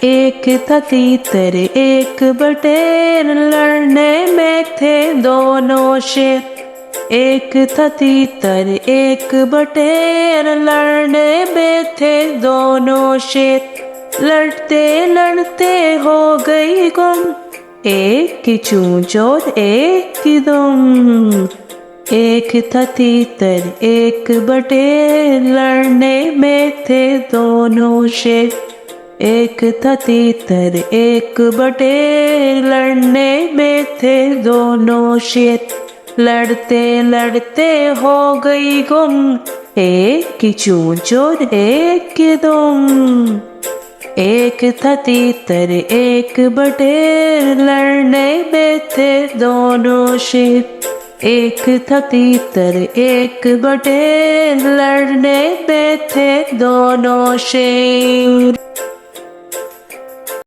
एक था तीतर एक बटेर, लड़ने में थे दोनों शेर। एक था तीतर एक बटेर, लड़ने में थे दोनों शेर। लड़ते लड़ते हो गई गुम, एक की चूंच और एक की दुम। एक था तीतर एक बटेर, लड़ने में थे दोनों शेर। एक था तीतर एक बटेर, लड़ने में थे दोनों शेर। लड़ते लड़ते हो गई गुम, एक की चूंच और एक की दुम। एक था तीतर एक बटेर, लड़ने में थे दोनों शेर। एक था तीतर एक बटेर, लड़ने में थे दोनों शेर।